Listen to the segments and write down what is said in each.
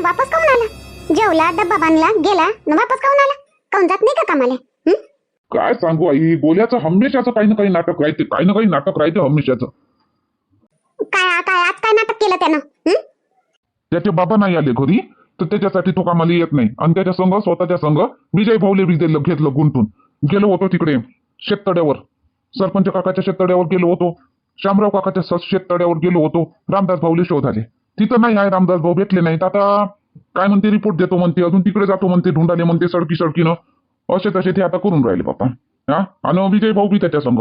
वापस काऊन आला? जेवला, डब्बा बांधला, गेला न वापस काऊन आला? काऊन जात नाही का कामाला? काय सांगू आई, गोल्याचं हमेशाचं काही ना काही नाटक राहते, काही ना काही नाटक राहते हमेशाचं. काय काय आज काय नाटक केलं त्यानं? त्याचे बाबा नाही आले घरी तर त्याच्यासाठी तो कामाला येत नाही. आणि त्याच्या संघ स्वतःच्या संघ विजय भाऊले घेतलं गुंतून. गेलो होतो तिकडे शेततड्यावर, सरपंच काकाच्या शेततड्यावर गेलो होतो, शामराव काकाच्या शेततड्यावर गेलो होतो. रामदास भाऊले शोध आले, तिथं नाही आहे रामदास भाऊ, भेटले नाहीत. आता काय म्हणते, रिपोर्ट देतो म्हणते, अजून तिकडे जातो म्हणते, ढुंढाले म्हणते सडकीनं. असे तसे ते आता करून राहिले बाप्पा. हा, आणि विजय भाऊ बी त्याच्या संघ.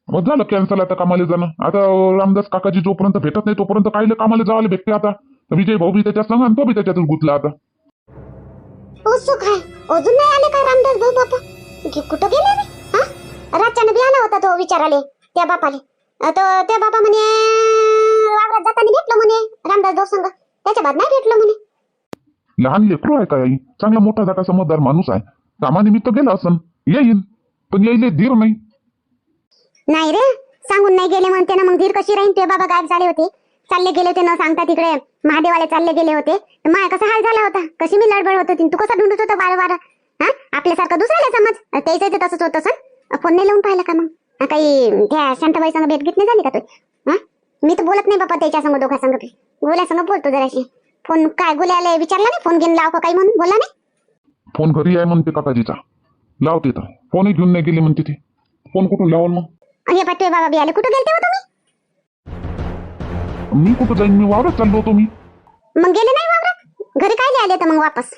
मग झालं कॅन्सल आता कामाला जाणं. आता रामदास काकाजी जोपर्यंत भेटत नाही तोपर्यंत काहीले कामाला जायला भेटते. आता विजय भाऊ बी त्याच्या संघ आणि तो बी त्याच्यातच गुतला आता. असं काय अजून नाही आले काय रामदास भाऊ बापा? कुठं गेले रे? हा, रातच्यानं बी आला होता तो विचाराले त्या बापाले. तर त्या बाबा म्हणे वावरात जाताना भेटलो म्हणे रामदास भाऊ संग, त्याच्या बाद नाही भेटलो म्हणे. लहान लेकरू आहे काय आई? चांगला मोठा झाला समजदार माणूस आहे. कामानिमित्त गेला असं येईन, पण येईले धीर नाही. नाही रे, सांगून नाही गेले म्हणते ना, मग धीर कशी राहीन? ते बाबा गायब झाले होते, चालले गेले होते न सांगता तिकडे महादेवाला चालले गेले होते. माय कसा हाल झाला होता, कशी मी लडबड होत होती. तू कसा ढूंढत होता बार हा? आपल्यासारखं दुसऱ्याला समज त्याचं तसंच होतं सर. फोन नाही लावून पाहिला का मग? काही त्या शांताबाई संग भेट घेत नाही झाली का तू? हा, मी तर बोलत नाही बापा त्याच्या संग, दोघा संग. गोल्या संग बोलतो जराशी. फोन काय गोल्याला विचारला नाही? फोन घेऊन लाव का काही म्हणून बोला नाही? फोन घरी आहे म्हणते काकाजीचा, लावते तर. फोनही घेऊन नाही गेले म्हणते ते. फोन कुठून लावल मग? हे पाठवे बाबा बी आले. कुठं गेलते हो तुम्ही? मी कुठं जाईन, मी वावरात चाललो होतो. मी मग गेले नाही वावरात? घरी काय आले तर मग वापस?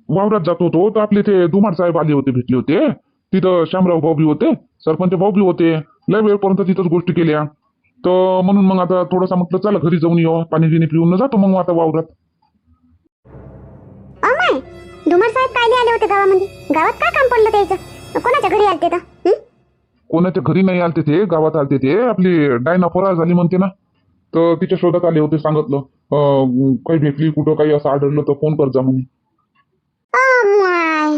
वावरात जात होतो तर आपले ते धुमाड साहेब आले होते, भेटले होते तिथं. शामराव भाऊ बी होते, सरपंच भाऊ बी होते. लय वेळपर्यंत तिथंच गोष्टी केल्या. तर म्हणून मग आता थोडंसं म्हटलं चला घरी जाऊन येऊ, पाणी गिनी पिऊन जातो मग आता वावरात. अमाय, धुमार साहेब काय आले होते गावामध्ये? गावात काय काम पडलं त्याचं? कोणाच्या घरी आलते तर? कोणाच्या घरी नाही आलते ते, गावात आलते ते. आपली डायना फरार झाली म्हणते ना, तर तिच्या शोधात आले होते. सांगितलं काही भेटली कुठं काही असं आढळलं तर फोन कर जा म्हणे. अमाय,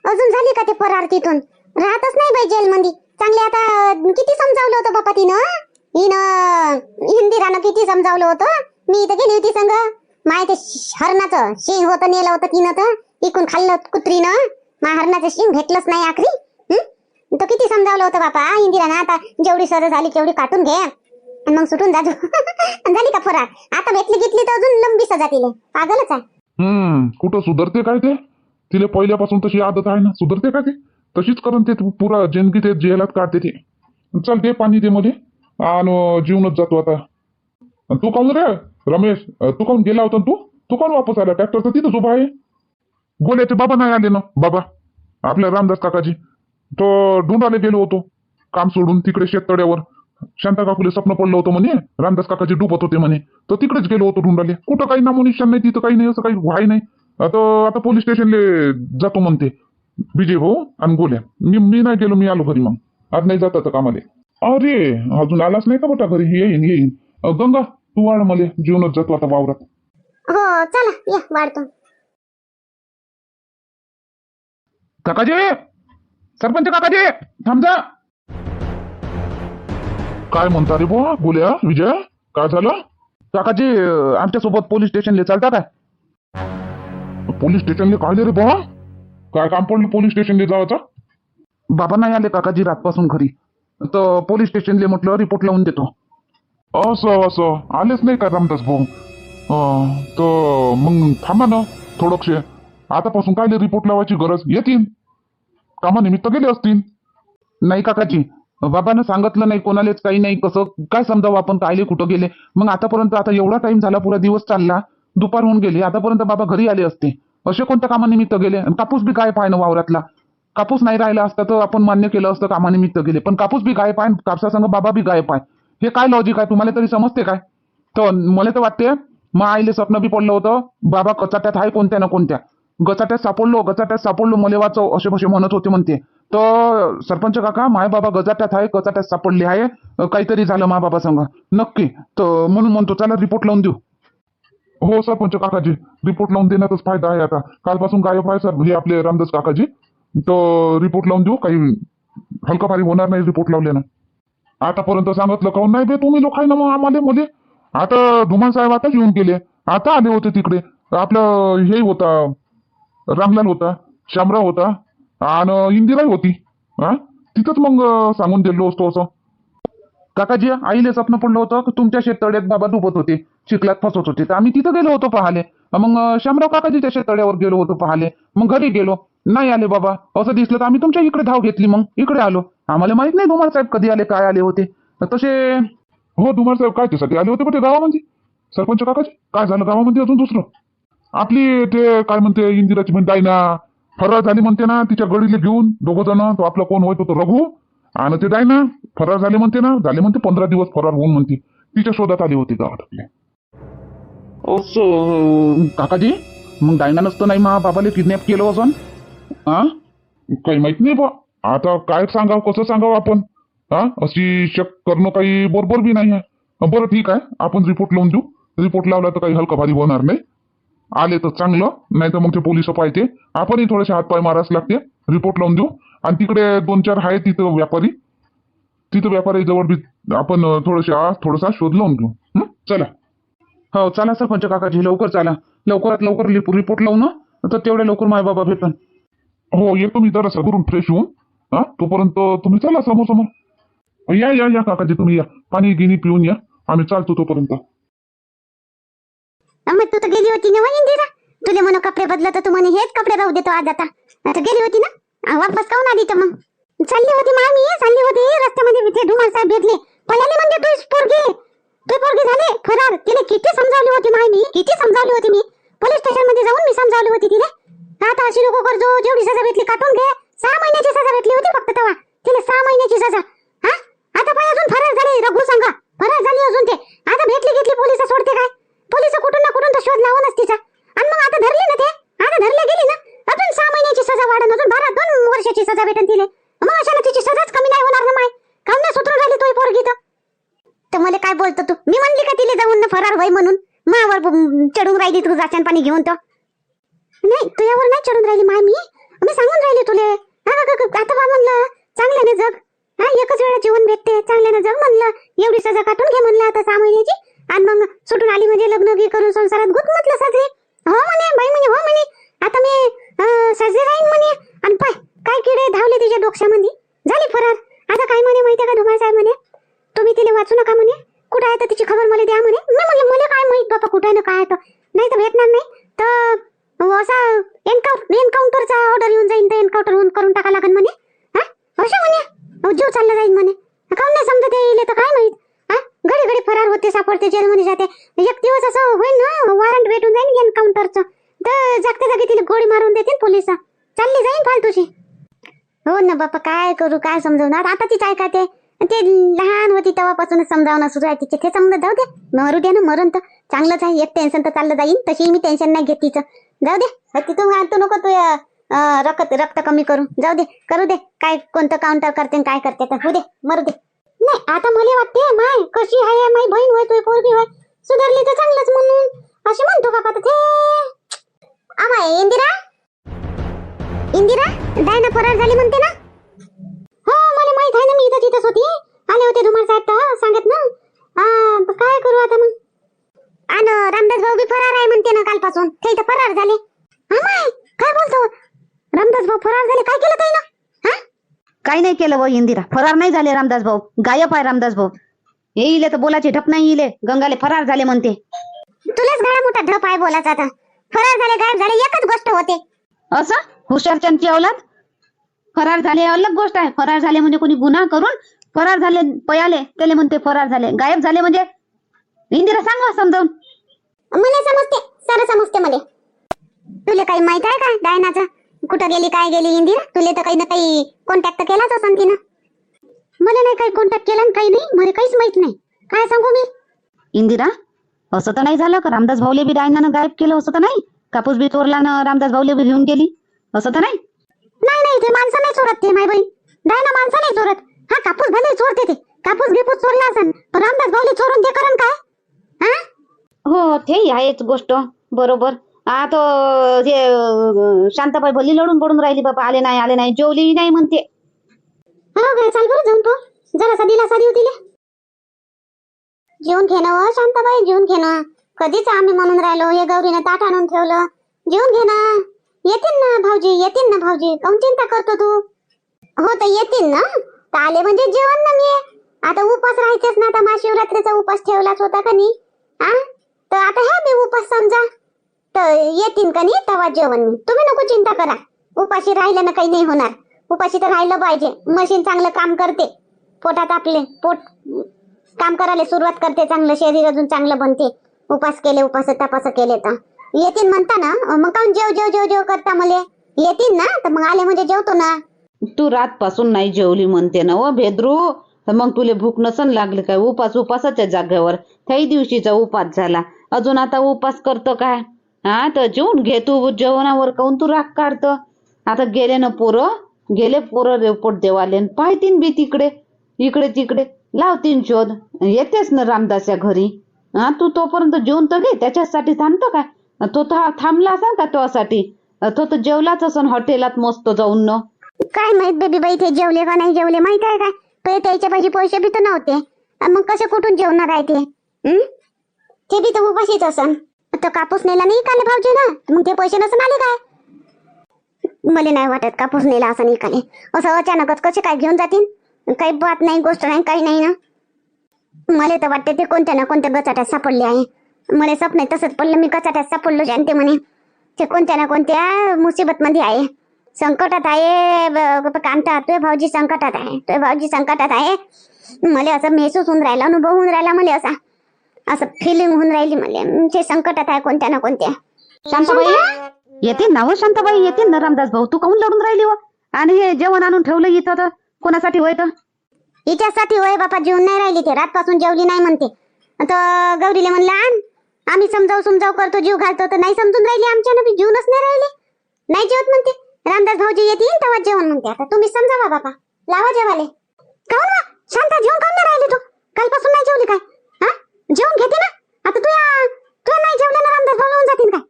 अजून झाली का ते फरार? तिथून राहतच नाही बाई जेलमध्ये. चांगले आता किती समजावलं होतं बापा तिनं, हिंदीरानं किती समजावलं होतं. मी इथं गेली होती संग. माय ते हरणाचं शिंग होतं, नेलं होतं तिनं, तर इकून खाल्लं कुत्रीनं. मा हरणाचं शिंग भेटलंच नाही आखरी. तो किती समजावलं होतं बापा इंदिरानं. आता जेवढी सर झाली तेवढी काटून घे आणि मग सुटून जाजो. झाली का फरार? आता भेटली घेतली तर अजून लंबी सजा तिले. पागलच आहे. कुठं सुधरते काय ते? तिला पहिल्यापासून तशी आदत आहे ना, सुधरते का ते? तशीच करून ते पुरा जिंदगी ते जेलात काढते ते. चल ते पाणी दे मध्ये, आणि जीवनच जातो आता. तू काऊन रे रमेश, तू काऊन गेला होता? तू काऊन वापस आला? ट्रॅक्टर तर तिथंच उभा आहे. गोल्याचे बाबा नाही आले ना, बाबा आपल्या रामदास काकाजी. तो ढुंढाले गेलो होतो काम सोडून तिकडे शेततड्यावर. शांता काकूले स्वप्न पडलं होतं म्हणे रामदास काकाजी डुबत होते म्हणे, तर तिकडेच गेलो होतो ढुंढाले. कुठं काही नामोनिशान नाही, तिथं काही नाही, असं काही व्हाय नाही. आता पोलीस स्टेशनले जातो म्हणते विजय भाऊ आणि गोल्या. मी नाही गेलो, मी आलो घरी. मग आज नाही जात आता कामाले. अरे अजून आलाच नाही का बेटा घरी? येईन. गंगा तू वाढ मले, जीवनच जातो आता वावरात. हो चला या वाढतो. काकाजी, सरपंच काकाजी थांब जा. काय म्हणता रे बुवा गोल्या, विजय? काय झालं? काकाजी आमच्या सोबत पोलीस स्टेशनला चालता काय? पोलीस स्टेशनला काय रे बुवा? काय काम पडलं पोलीस स्टेशनला जायचं? बाबा नाही आले काकाजी रातपासून घरी, तर पोलीस स्टेशनला म्हटलं रिपोर्ट लावून देतो. असं आलेच नाही का रामदास भाऊ? तर मग थांबा ना थोडंसे. आतापासून काय रिपोर्ट लावायची गरज? येतील, कामानिमित्त गेले असतील. नाही काकाजी, बाबानं सांगितलं नाही कोणालाच, काही नाही. कसं काय समजावं आपण कायले कुठं गेले? मग आतापर्यंत आता एवढा टाइम झाला, पुरा दिवस चालला, दुपार होऊन गेली, आतापर्यंत बाबा घरी आले असते. असे कोणत्या कामानिमित्त गेले? आणि कापूस बी गायब आहे ना वावरातला. कापूस नाही राहिला असता तर आपण मान्य केलं असतं कामानिमित्त गेले, पण कापूस बी गायब आहे, कापसासंग बाबा बी गायब आहे. हे काय लॉजिक आहे? तुम्हाला तरी समजते काय? तर मला तर वाटते मग आईले स्वप्न बी पडलं होतं, बाबा कचाट्यात आहे कोणत्या ना कोणत्या. गचाट्यात सापडलो मले वाचव असे कसे म्हणत होते म्हणते. तर सरपंच काका, माय बाबा गजाट्यात आहे, कचाट्यात सापडले आहे, काहीतरी झालं मा बाबा संग नक्की. तर म्हणून म्हणतो चला रिपोर्ट लावून देऊ. हो सरपंच काकाजी, रिपोर्ट लावून देण्यातच फायदा आहे. आता कालपासून गायब आहे सर हे आपले रामदास काकाजी. तर रिपोर्ट लावून देऊ, काही हलका भारी होणार नाही रिपोर्ट लावल्यानं. आतापर्यंत सांगितलं काऊन नाही बे तुम्ही लोक आहे ना मग आम्हाला मध्ये. आता धुमान साहेब आता येऊन गेले, आता आले होते तिकडे. आपलं हे होता, रामलाल होता, शामराव होता आणि इंदिराही होती. हा, तिथंच मग सांगून दिलो असतो असं. काकाजी, आईले स्वप्न पडलं होतं की तुमच्या शेततळ्यात बाबा डुबत होते, चिखलात फसत होते, तर आम्ही तिथं गेलो होतो पाहाले. मग शामराव काकाजीच्या शेततळ्यावर गेलो होतो पाहाले. मग घरी गेलो, नाही आले बाबा. असं दिसलं तर आम्ही तुमच्या इकडे धाव घेतली, मग इकडे आलो. आम्हाला माहित नाही धुमाळ साहेब कधी आले, काय आले होते तसे. हो, धुमाळ साहेब काय त्यासाठी आले होते कुठे गावामध्ये? सरपंच काकाजी, काय झालं गावामध्ये अजून दुसरं? आपली ते काय म्हणते, इंदिराची म्हणते आहे ना, फरार झाली म्हणते ना, तिच्या गडीले घेऊन दोघं जण. तो आपला कोण होय, तो रघु आणि ते डायना फरार झाले म्हणते ना, झाले म्हणते 15 दिवस फरार होऊन म्हणते. तिच्या शोधात आली होती गावात आपल्या. असं काकाजी, मग डायना नसतं नाही मा बाबाले किडनॅप केलं असं? हा, काही माहित नाही बा. आता काय सांगावं, कसं सांगावं आपण? हा, अशी शक करणं काही बरोबर बी नाही आहे. बरं ठीक आहे, आपण रिपोर्ट लावून देऊ. रिपोर्ट लावला तर काही हलका भारी होणार नाही. आले तर चांगलं, नाही तर मग ते पोलिस पाहिजे. आपणही थोडेसे हातपाय मारायच लागते. रिपोर्ट लावून देऊ. आणि तिकडे 2-4 आहे तिथं व्यापारी, तिथं व्यापारी जवळ बी आपण थोडासा शोध लावून घेऊ. चला. हो चला सरपंच काकाजी, लवकर चला. लवकरात लवकर रिपोर्ट लावू ना, तर तेवढ्या लवकर माय बाबा भेटन. हो, येतो मी जरा सगळून फ्रेश होऊन. हा, तोपर्यंत तुम्ही चला समोर समोर. या या या काकाजी, तुम्ही या. पाणी गिनी पिऊन या, आम्ही चालतो तोपर्यंत. मग तू तर गेली होती ना इंदिरा, तुले म्हणून कपडे बदलत, तू म्हणे हेच कपडे राहू देतो आज. आता गेली होती ना, वापस काऊन आली तर? मग चालली होती मामी, चालली होती रस्त्यामध्ये तिथे धुमाळ साहेब भेटले. पळाले म्हणजे तू पोरगी झाले फरार. तिने किती समजावली होती मामी, किती समजावली होती मी. पोलीस स्टेशन मध्ये जाऊन मी समजावली होती तिने. आता अशी नको करजो, जेवढी सजा भेटली काटून घे. 6 महिन्याची सजा भेटली होती फक्त तेव्हा तिला, 6 महिन्याची सजा. हा, आता पाय अजून फरार झाले रघु संघ, फरार झाली अजून ते. आता घेतली पोलिस सोडते काय? पोलिस कुठून ना कुठून तर शोध लावूनच तिचा. आणि मग आता धरली ना ते, आता धरले गेली ना, अजून 6 महिन्याची सजा वाढन, अजून 2 वर्षाची सजा भेटन तिले. मग अशाने तिची सजाच कमी नाही होणार ना माय. काऊन नाही सुधरून राहिली तोही पोरगी तर मला काय बोलतो तू? मी म्हणली का तिले जाऊन फरार होय म्हणून? मावर चढून राहिली तू राशन पाणी घेऊन. तो नाही, तुझ्यावर नाही चढून राहिली माय. मी सांगून राहिली तुले. आता बा म्हणलं चांगल्याने जग. हा, एकच वेळा जीवन भेटते, चांगल्याने जग म्हणलं. एवढी सजा काटून घे म्हणलं आता 6 महिन्याची. आणि मग सुटून आली म्हणजे लग्न बी करून संसारात गुत म्हटलं साजरी. हो म्हणे बाई, म्हणे हो म्हणे आता मी साजरी राहीन म्हणे. आणि पाय काय किडे धावले तिच्या डोक्यामध्ये, झाली फरार. आता काय म्हणे माहिती का धुमाळ साहेब? म्हणे तुम्ही तिला वाचू नका म्हणे, कुठं आहे तर तिची खबर मला द्या म्हणे. मी म्हणलं मला काय माहित बापा कुठं आहे ना काय आहे, नाही तर भेटणार नाही तर असा एन्काउंटरचा ऑर्डर येऊन जाईन, तर एन्काउंटर करून टाका लागेल म्हणे. हा, अशा म्हणे जीव चालला जाईल म्हणे. काऊन नाही समजत येईल तर काय माहित. घडी घडी फरार होते, सापडते, जेलमध्ये जाते. एक दिवस असं होईल ना, वॉरंट भेटून जाईल एन्काउंटरचं, तर जागत्या जागी तिला गोळी मारून देतील पोलिस. चालली जाईन फालतूची. हो ना बापा, काय करू, काय समजवणार आता तिचं? ऐका ते लहान होती तेव्हापासूनच समजावणं सुरू आहे तिचे. ते समजत जाऊ दे, मरू दे ना, मरून तर चांगलंच आहे. एक टेन्शन तर चाललं जाईन, तशी मी टेन्शन नाही घेत तिचं. जाऊ दे, तू नको तू रक्त कमी करू. जाऊ दे, करू दे काय, कोणतं काउंटर करते काय करते तर होऊ दे, मरू दे. नाही आता मला वाटते माय कशी आहे, माई बहीण होय, तुझी पोरगी होय, सुधारली तर चांगलंच म्हणून असे म्हणतो का ते. आमाय इंदिरा डायना फरार झाली म्हणते ना? हो, मला माहित आहे ना, मी इथं तिथंच होती. आले होते धुमाळ साहेब तर सांगत ना. काय करू आता मग? आणि रामदास भाऊ बी फरार आहे म्हणते ना कालपासून. ते इथं फरार झाले. आमाय काय बोलतो? रामदास भाऊ फरार झाले? काय केलं ताई ना? काही नाही केलं भाऊ इंदिरा, फरार नाही झाले रामदास भाऊ, गायब आहे रामदास भाऊ. येईले तर बोलायचे ढप नाही येईले, गंगाले फरार झाले म्हणते. तुलाच गाडा मोठा ढप आहे बोलायचा. आता फरार झाले गायब झाले एकच गोष्ट होते. असं हुशारचंदची औलाद फरार झाले अलग गोष्ट आहे. फरार झाले म्हणजे कोणी गुन्हा करून फरार झाले, पयाले त्याले म्हणते फरार झाले. गायब झाले म्हणजे इंदिरा सांगा समजावून. मला समजते, सारं समजते मला. तुला काही माहित आहे का डायनाचं कुठं गेली, काय गेली? इंदिरा तुला तर काही ना काही कॉन्टॅक्ट केलाच असं तिनं. मला नाही काही कॉन्टॅक्ट केला, काही नाही, मला काहीच माहित नाही. काय सांगू मी? इंदिरा असं तर नाही झालं का रामदास भाऊले बी डायनानं गायब केलं? असं तर नाही, कापूस बी चोरला ना रामदास भाऊले बी घेऊन गेली, असं तर नाही? नाही, ते माणसं नाही चोरत. ते माय बहीण डायना माणसं नाही चोरत. हा, कापूस भले चोरते, ते कापूस गिपूस चोरला असन, पण रामदास भाऊले चोरून ते करण काय? हा, हो ते आहेच गोष्ट बरोबर. आता जे शांताबाई भल्ली लढून पडून राहिली बाबा, आले नाही जेवली नाही म्हणते. हो काय, चाल बरं जाऊन जरासा दिलासा देऊ तिला. जेवून घे ना शांताबाई, जेवून घे ना. कधीच आम्ही म्हणून राहिलो, हे गौरीने ताट आणून ठेवलं, जेवून घे ना. येतील ना भाऊजी, येतील ना भाऊजी, काऊन चिंता करतो तू? हो तर येतील ना, तर आले म्हणजे जेवण ना. मी आता उपास राहायचेच ना, आता महाशिवरात्रीचा उपास ठेवलाच होता का नाही, हा? तर आता ह्या बी उपास समजा, तर येतील का नाही तेव्हा जेवण. मी तुम्ही नको चिंता करा, उपाशी राहिलं ना काही नाही होणार. उपाशी तर राहिलं पाहिजे, मशीन चांगलं काम करते, पोटात आपले पोट काम करायला सुरुवात करते, चांगलं शरीर अजून चांगलं बनते. उपास केले, उपास तपास केले तर येतील म्हणता ना. मग काऊन जेव जेव जेव जेव करता मला? येतील ना, तर मग आले म्हणजे जेवतो ना. तू रातपासून नाही जेवली म्हणते ना व भेद्रू, तर मग तुले भूक नसन लागली काय? उपासाच्या जागेवर त्याही दिवशीचा उपास झाला, अजून आता उपास करतो काय? हा, तर जेवून घे तू. जेवणावर काऊन तू राग काढतो? आता गेले ना पोरं रिपोर्ट देवाले, पाहतीन बी तिकडे इकडे तिकडे, लावतीन शोध. येतेस ना रामदासच्या घरी. हा, तू तोपर्यंत जेवून तर घे. त्याच्यासाठी थांबतो काय? तो तर थांबला असेल का तुझ्यासाठी? तो तर जेवलाच असन हॉटेलात मस्त जाऊन न. काय माहित बेबी बाई, ते जेवले का नाही जेवले माहित आहे काय? ते त्याच्या पाहिजे पैसे बी तर नव्हते, मग कसे कुठून जेवणार आहे ते? ते बी तर उपाशीच असन. तर कापूस नेला नाही काले भाऊजी ना, मग ते पैसे नसन आले काय? मला नाही वाटत कापूस नेला असं नाही काले. असं अचानकच कसे काय घेऊन जातील? काही बात नाही, गोष्ट नाही, काही नाही ना. मला तर वाटते ते कोणत्या ना कोणत्या गचाट्यात सापडले आहे. मला स्वप्न तसंच पडलं, मी गचाट्यात सापडलो जानते म्हणे. ते कोणत्या ना कोणत्या मुसीबत मध्ये आहे, संकटात आहे. कांता तुझे भाऊजी संकटात आहे, तुझे भाऊजी संकटात आहे. मला असं महसूस होऊन राहिला, अनुभव होऊन राहिला मला, असं फिलिंग होऊन राहिली मला. ते संकटात आहे कोणत्या ना कोणत्या. शांताबाई येतील ना हो, शांताबाई येतील ना. रामदास भाऊ, तू काऊन लढून राहिली व? आणि हे जेवण आणून ठेवलं इथं तर कोणासाठी होय? तर हिच्यासाठी होय बापा, जेवण नाही राहिली. ते रातपासून जेवली नाही म्हणते. तर गौरीला म्हणलं आण, आम्ही समजाव करतो, जीव घालतो, तर नाही समजून राहिली. आमच्यानं बी जीवनच नाही राहिले, नाही जेवत म्हणते. रामदास भाऊजी येतील तेव्हा जेवण म्हणते. आता तुम्ही समजावा बापा, लावा जेवाले. काऊन वा शांता, जेवण काऊन नाही राहिली तू? कालपासून नाही जेवली काय? हा, जेवण घेते ना. आता तू नाही जेवले ना, रामदास भाऊ येऊन जातील काय?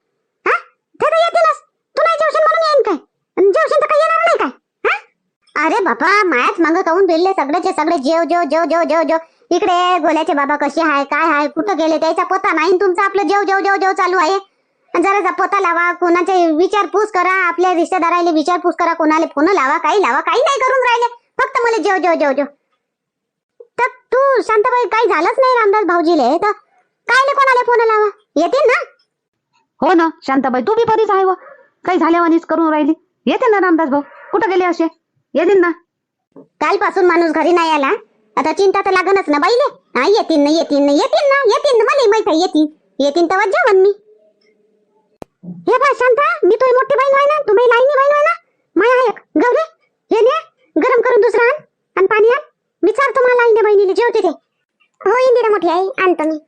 हा, ते तर येतीलच. तू नाही जेवशील म्हणून येईन काय? जेवशील तर काही येणार नाही काय? हा, अरे बापा, मायाच मागं काऊन बिरले सगळेचे सगळे? जेव जेव जेव जेव जेव जेव. इकडे गोल्याचे बाबा कसे आहे, काय आहे, कुठं गेले, त्याचा पत्ता नाही. तुमचं आपलं जेव जेव जेव जेव चालू आहे. जरा पत्ता लावा, कोणाचे विचारपूस करा, आपल्या रिश्तेदाराले विचारपूस करा, कोणाला फोन लावा, काही नाही करून राहिले. फक्त मला जेव जेव जेव जेव. तर तू शांताबाई, काही झालंच नाही रामदास भाऊजीले, तर कायले कोणाला फोन लावा? येतील ना. हो ना शांताबाई, तू बी बरीच आहे व, काही झाल्यावानीच करून राहिली. येते ना रामदास भाऊ, कुठं गेले असे? येतील ना. कालपासून माणूस घरी नाही आला, आता चिंता तर लागणच ना बाईले. हा, येतील ना, येतील ना, येतील ना, येतील ना. मला माहित आहे येतील तेव्हा जेवण मी. हे बा शांता, मी तुझी मोठी बहीण आहे ना, तुम्ही लाईनी बहीण आहे ना. माया एक गौरी, हे ने गरम करून दुसरा आण, आणि पाणी आण. मी चालतो मला लाईनी बहिणीला जेवते ते. हो इंदिरा मोठी आई, आणतो मी.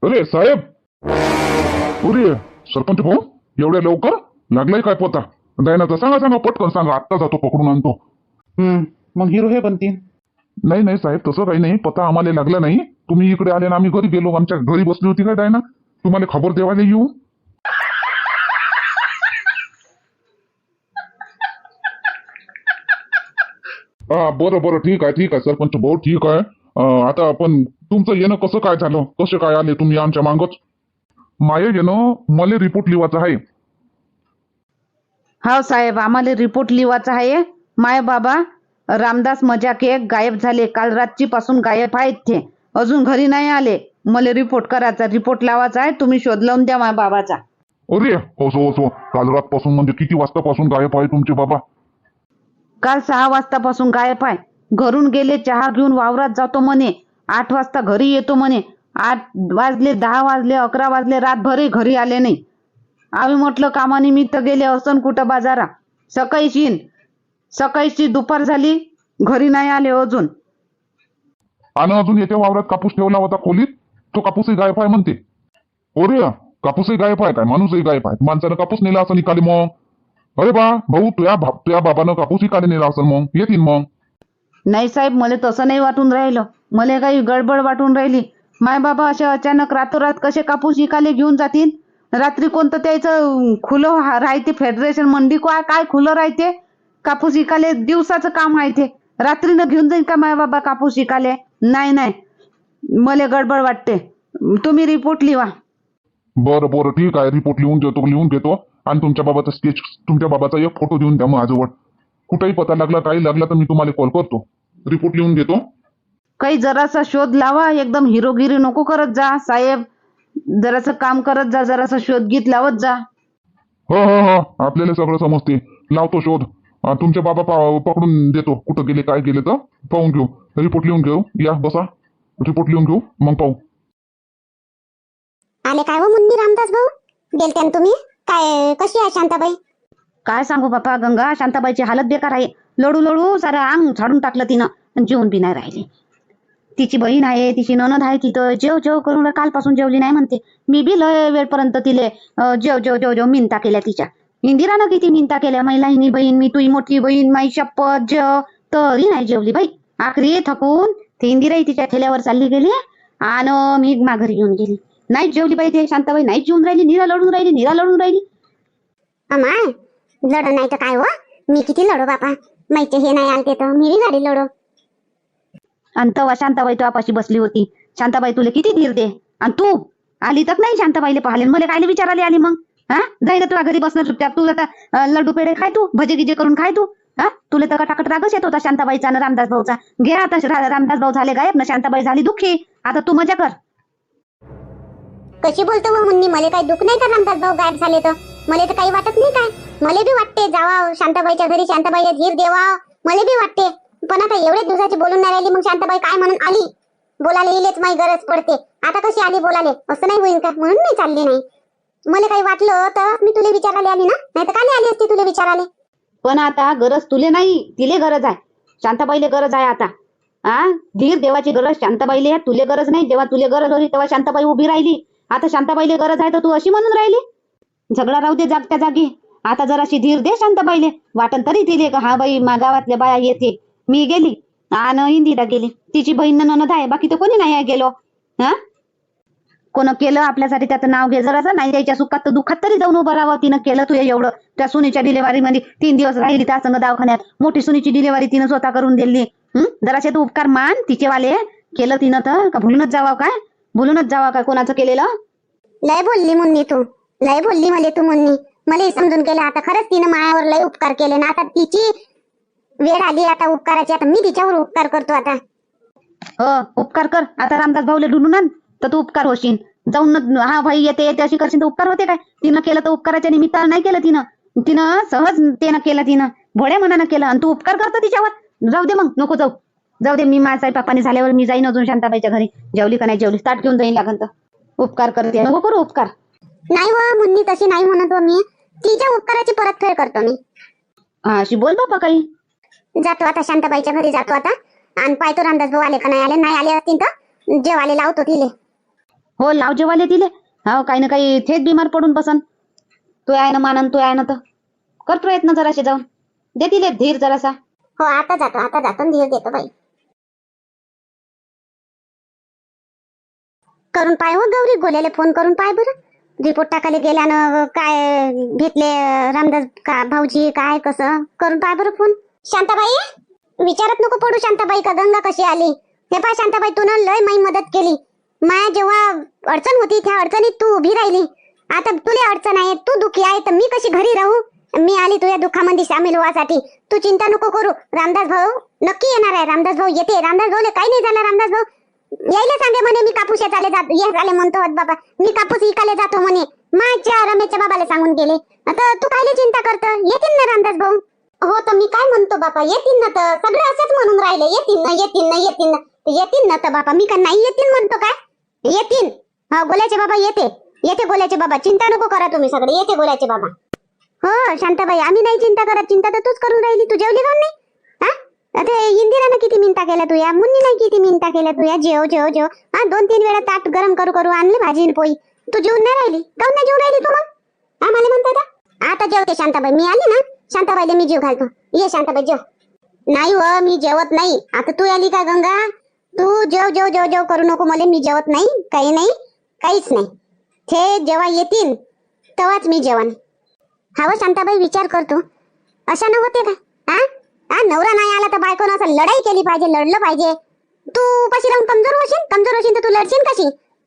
अरे साहेब, अरे सरपंच भाऊ, एवढ्या लवकर लागलाय काय पोता? जायना तर सांगा पटकन सांगा, आत्ता जातो पकडून आणतो. मग हिरो हे बनतील. नाही साहेब, तसं काही नाही. पता आम्हाला लागला नाही. तुम्ही इकडे आले ना, आम्ही घरी गेलो. आमच्या घरी बसली होती काय डायना, तुम्हाला खबर देवायला येऊ. हा, बरं ठीक आहे सरपंच भाऊ, ठीक आहे. आता आपण तुमचं येणं कसं काय झालं, कसे काय आले तुम्ही आमच्या मागच? माये येणं मला रिपोर्ट लिवायचा आहे. हा साहेब, आम्हाला रिपोर्ट लिवायचा आहे. माय बाबा रामदास मजाके गायब झाले, काल रात्री पासून गायब आहेत. ते अजून घरी नाही आले. मला रिपोर्ट करायचा, रिपोर्ट लावायचा आहे. तुम्ही शोध लावून द्या माय बाबाचा. अरे असो, काल रातपासून म्हणजे किती वाजतापासून गायब आहे तुमचे बाबा? काल 6 वाजतापासून गायब आहे. घरून गेले, चहा घेऊन वावरात जातो म्हणे, 8 वाजता घरी येतो म्हणे. 8 वाजले, 10 वाजले, 11 वाजले, रातभरही घरी आले नाही. आम्ही म्हटलं कामानिमित्त गेले असन कुठं बाजारा. सकाळीची दुपार झाली, घरी नाही आले अजून. आणि अजून याच्या वावरात कापूस ठेवला होता खोलीत, तो कापूसही गायब आहे म्हणते. हो रे, कापूसही गायब आहे काय, माणूसही गायब आहे. माणसानं कापूस नेला असं निकाले मग. अरे बा भाऊ, तुझ्या बाबानं कापूस इकाले नेला असं मग येतील मग. नाही साहेब, मला तसं नाही वाटून राहिलं. मला काही गडबड वाटून राहिली. माय बाबा असे अचानक रातोरात कसे कापूस इकाले घेऊन जातील. रात्री कोणतं त्याचं खुलं राहते, फेडरेशन मंडी काय खुलं राहते. कापूस इकाले दिवसाचं काम आहे ते. रात्रीनं घेऊन जाईल का माय बाबा कापूस इकाले? नाही, मला गडबड वाटते. तुम्ही रिपोर्ट लिहा. बरं ठीक आहे, रिपोर्ट लिहून घेतो. आणि तुमच्या बाबाचा स्केच, तुमच्या बाबाचा एक फोटो देऊन द्या माझ्याजवळ. कुठेही पता लागला, काही लागला तर मी तुम्हाला कॉल करतो. रिपोर्ट लिहून घेतो. काही जरासा शोध लावा. एकदम हिरोगिरी नको करत जा साहेब. जरासं काम करत जा, जरासा शोध गीत लावत जा. हो, आपल्याला सगळं समजते. लावतो शोध. तुमचे बाबा पकडून देतो. कुठं गेले काय गेले तर पाहून घेऊ. रिपोर्ट लिहून घेऊ. या बसा, रिपोर्ट लिहून घेऊ मग पाहू. आले काय हो मुन्नी रामदास भाऊ? गेलते ना तुम्ही? काय कशी आहे शांताबाई? काय सांगू बापा गंगा, शांताबाईची हालत बेकार आहे. लढू सारं अंग झाडून टाकलं तिनं आणि जेवण बी नाही राहिली. तिची बहीण आहे, तिची ननद आहे तिथं. जेव करून कालपासून जेवली नाही म्हणते. मी बी लय वेळपर्यंत तिले जेव मिनता केल्या तिच्या. इंदिरानं किती मिनता केल्या, महिलाहिनी बहीण, मी तुझी मोठी बहीण, माई शपथ जेव, तरी नाही जेवली बाई. आखरी थकून ते इंदिराही तिच्या ठेल्यावर चालली गेली आणि मी माघारी घेऊन गेली. नाही जेवली बाई ते शांताबाई, नाही जेवून राहिली. निरा लढून राहिली. अमाय लढ नाही तर काय हो, मी किती लढो बापा. माहिती हे नाही आलते तर मी गाडी लढो. आणि तेव्हा शांताबाई तुझ्यापाशी बसली होती. शांताबाई तुला किती धीर दे, आणि तू आली तर नाही शांताबाईला पाहिले. मला कायले विचारायला आली मग? हा, जाई ना तुला घरी बसणं चुपचाप. तू आता लड्डू पेढे खाय, तू भजे गिजे करून खाय तू. हा, तुला तर टाकट रागच येत होता शांताबाईचा आणि रामदास भाऊचा. घे आता, रामदास भाऊ झाले गायब ना, शांताबाई झाली दुःखी. आता तू मजा कर. कशी बोलतो हो मुन्नी? मला काही दुःख नाही का रामदास भाऊ गायब झाले तर? मला तर काही वाटत नाही काय. मला बी वाटते जावा शांताबाईच्या घरी, शांताबाईला धीर देवा. मला बी वाटते, पण आता एवढे दिवसाची बोलून नाही राहिली. मग शांताबाई काय म्हणून आली? बोलायला येईलेच माझी गरज पडते. आता कशी आली बोलाले? असं नाही होईल का? म्हणून मी चालली नाही. मला काही वाटलं तर मी तुला विचारायला आली ना, नाही तर काय आली असती तुला विचारायला. पण आता गरज तुले नाही, तिले गरज आहे. शांताबाईले गरज आहे आता. धीर देवाची गरज शांताबाईले आहे, तुले गरज नाही. जेव्हा तुले गरज होती तेव्हा शांताबाई उभी राहिली. आता शांताबाईले गरज आहे तर तू अशी म्हणून राहिली. झगडा राहू दे जागत्या जागी. आता जराशी धीर दे शांताबाईले. वाटन तरी तिले का हा बाई गावातल्या बाया येते. मी गेली आणि इंदिरा गेली. तिची बहीण ननद आहे, बाकी तर कोणी नाही आहे गेलो. हा, कोण केलं आपल्यासाठी त्याचं नाव घे जरासं. नाही त्याच्या सुखात तर दुःखात तरी जाऊन उभं राहावं. तिनं केलं तुझ्या एवढं. त्या सुनीच्या डिलेव्हरी मध्ये 3 दिवस राहिली त्या संग दवाखान्यात. मोठी सुनीची डिलेव्हरी तिनं स्वतः करून दिली. जराशे तू उपकार मान तिचेवाले. केलं तिनं तर का भुलूनच जावा काय कोणाचं केलेलं? लय बोलली मुन्नी तू, लय बोलली मला तू मुन्नी. मला समजून गेलं आता. खरंच तिनं मायावर लय उपकार केले ना. आता तिची वेळ आली आता उपकाराची. आता मी तिच्यावर उपकार करतो आता. हो, उपकार कर आता. रामदास भाऊले ढूंढून आण तर तू उपकार होशील. जाऊन हा भाई येते अशी करशील तर उपकार होते काय? तिनं केलं तर उपकाराच्या निमित्तानं नाही केलं. तिनं सहज त्यानं केलं. तिनं भोड्या मनानं केलं आणि तू उपकार करतो तिच्यावर. जाऊ दे मग, नको जाऊ दे. मी माझा पापाने झाल्यावर मी जाईन अजून शांताबाईच्या घरी. जेवली का नाही जेवली ताट घेऊन जाईन लागन तर. उपकार करते, नको करू उपकार. नाही व मुन्नी, तशी नाही म्हणत हो मी. तिच्या उपकाराची परतफेड करतो मी. अशी बोल बापा काही. जातो आता शांताबाईच्या घरी जातो आता. आणि पाहतो रामदास भाऊ आले का नाही आले असतील तर जेवाले लावतो तिले. हो, लाव जेवाले तिले. हो, काही ना काही थेट बिमार पडून बसन. तू आहे ना मानन, तू आहे ना तर कर प्रयत्न जराशे जाऊन दे तिले धीर जरासा. हो, आता जातो धीर देतो बाई. करून पाय हो गौरी, गोल्याला फोन करून पाय बरं. रिपोर्ट टाकायला गेल्यानं काय भेटले रामदास का भाऊजी, काय कसं करून पाय बरं फोन. शांताबाई विचारत नको पडू शांताबाई का गंगा कशी आली. हे पाय शांताबाई, तू ना लय माई मदत केली. माया जेव्हा अडचण होती त्या अडचणीत तू उभी राहिली. आता तुला अडचण आहे, तू दुखी आहे तर मी कशी घरी राहू? मी आली तुझ्या दुःखामध्ये सामील व्हासाठी. तू चिंता नको करू. रामदास भाऊ नक्की येणार आहे. रामदास भाऊ येते. रामदास भाऊले काही नाही झालं. रामदास भाऊ यायला सांगे म्हणे मी कापूस याचाले जातो. ये झाले म्हणतो बाबा, मी कापूस इकाले जातो म्हणे. माझ्या रमेशच्या बाबाला सांगून गेले. आता तू कायले चिंता करत? येतील ना रामदास भाऊ. हो तर मी काय म्हणतो बापा, येतील ना तर. सगळे असंच म्हणून राहिले येतील ना तर बापा. मी का नाही येतील म्हणतो काय? येतील. हा, गोल्याचे बाबा येते. येते गोल्याचे बाबा, चिंता नको करा तुम्ही सगळे, येते गोल्याचे बाबा. हो शांताबाई, आम्ही नाही चिंता करत, चिंता तर तूच करून राहिली. तू जेवली का नाही? हा ते इंदिरानं किती मिनता केल्या तुया, मुन्नी नाही किती मिनता केल्या तुया, जेव जेव जेव. हा 2-3 वेळा ताट गरम करू करू आणले भाजी आणि पोळी. तू जेवून नाही राहिली, काऊन नाही जेवून राहिली तू मग? आम्हाला म्हणता का आता जेवते शांताबाई, मी आली ना शांताबाईला मी जीव घालतो. ये शांताबाई जेव. नाही हो, मी जेवत नाही. आता तू आली का गंगा, तू जेव जेव जेव जेव करू नको मला, मी जेवत नाही, काही नाही, काहीच नाही. ते जेव्हा येतील तेव्हाच मी जेवण. हा शांताबाई विचार करतो, अशा न होते का? हा हा नवरा नाही आला तर बायकोनं असं लढाई केली पाहिजे, लढलं पाहिजे. तू उपाशी राहून कमजोर होशील तर तू लढशील कशी?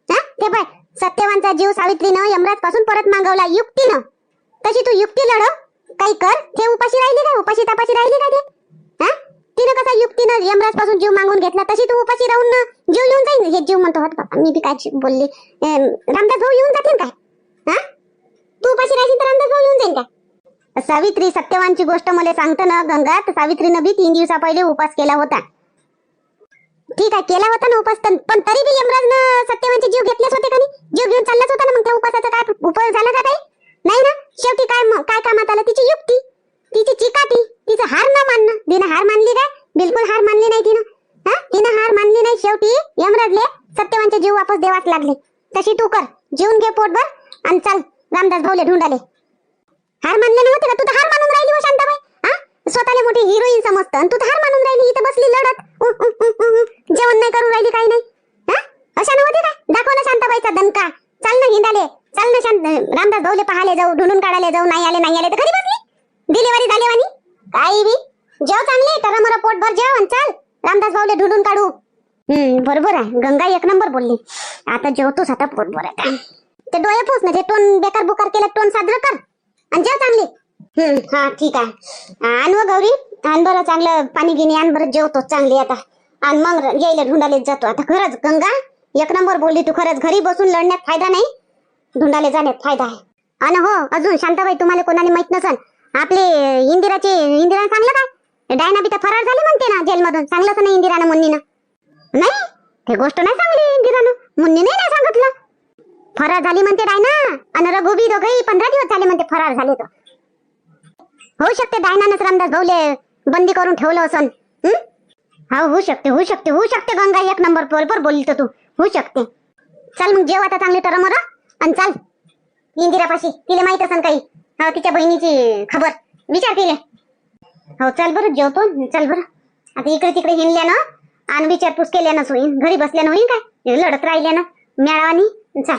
हा ते पाय, सत्यवानचा जीव सावित्रीनं यमराज पासून परत मागवला युक्तीनं. तशी तू युक्ती लढव, काही कर. ते उपाशी राहिली का? उपाशी तापाशी राहिली का ते? हा तिनं कसा युक्तीनं यमराज पासून जीव मागून घेतला, तशी तू उपाशी राहून जीव येऊन जाईल. हे जीव म्हणतो होत बाबा, मी बी काय बोलली. रामदास भाऊ येऊन जातील काय? हा तू उपाशी राहायची तर रामदास भाऊ येऊन जाईल काय? सावित्री सत्यवानची गोष्ट मला सांगतो ना गंगा, तर सावित्रीनं बी 3 दिवसा पहिले उपास केला होता. ठीक आहे केला होता ना उपास, पण तरी बी यमराजनं सत्यवानचे जीव घेतलेच होते का नाही? जीव घेऊन चाललाच होता ना, मग त्या उपासाचा काय उपयोग झाला का काही? नाही ना. शेवटी काय कामात आलं? तिची युक्ती, तिची चिकाटी, तिचं हार न मानणं. तिनं हार मानली काय? बिलकुल हार मानली नाही तिनं. हा तिनं हार मानली नाही. शेवटी यमराजले सत्यवानचे जीव वापस देवाच लागले. तशी तू कर, जेवून घे पोटभर आणि चाल रामदास भाऊले ढूंढाले. हार मानले नव्हते का? तू तर हार मानून राहिली हो शांताबाई. हा स्वतःला मोठी हिरोईन समजतं आणि तू तर हार मानून राहिली, इथं बसली लढत. जेवण नाही करून राहिली, काही नाही. हा अशा नव्हते का? दाखव ना शांताबाईचा दणका. चाल ना हिंडाले, चाल ना रामदास भाऊले पाहाले जाऊ, ढूंढून काढायला जाऊ. नाही आले तर घरी बसली डिलिव्हरी झाली काही बी. जेव चांगले, टरमर पोटभर जेव आणि चाल रामदास भाऊले ढूंढून काढू. बरोबर आहे गंगा, 1 नंबर बोलली. आता जेवतोस आता पोटभर आहे. ते डोळे पुस ना, ते टोन बेकार बुकार केलं, टोन साजरं कर आणि जेव चांगली. हा ठीक आहे. आण व गौरी, आण बरं चांगलं पाणी गिनी आण बरं, जेवतो चांगली आता. आणि मग यायला ढूंढाले जातो. आता खरंच गंगा 1 नंबर बोलली तू. खरंच घरी बसून लढण्यात फायदा नाही, ढूंढाले जाण्यात फायदा आहे. आणि हो अजून शांताबाई, तुम्हाला कोणाला माहित नसन, आपले इंदिरानं सांगलं काय? डायना बी तर फरार झाली म्हणते ना जेलमधून. सांगलंच नाही इंदिरानं मुन्नीनं? नाही ते गोष्ट नाही सांगली इंदिरानं, मुन्नीने नाही सांगितलं. फरार झाली म्हणते डायना, आणि रघु बी दोघेही 15 दिवस झाले म्हणते फरार झाले. तर होऊ शकते डायनानंच रामदास भाऊले बंदी करून ठेवलं असन. हा होऊ शकते गंगा, 1 नंबर बरोबर बोलली तर तू, होऊ शकते. चल मग जेव आता चांगली टरमर आणि चाल इंदिरापाशी. तिला माहित असन काही, हो तिच्या बहिणीची खबर विचार तिले. हो चल बरं जेवतो, चल बरं. आता इकडे तिकडे हिंडल्यानं आणि विचारपूस केल्यानं होईन, घरी बसल्यानं होईन काय? लढत राहिल्यानं मेळावानी. चल.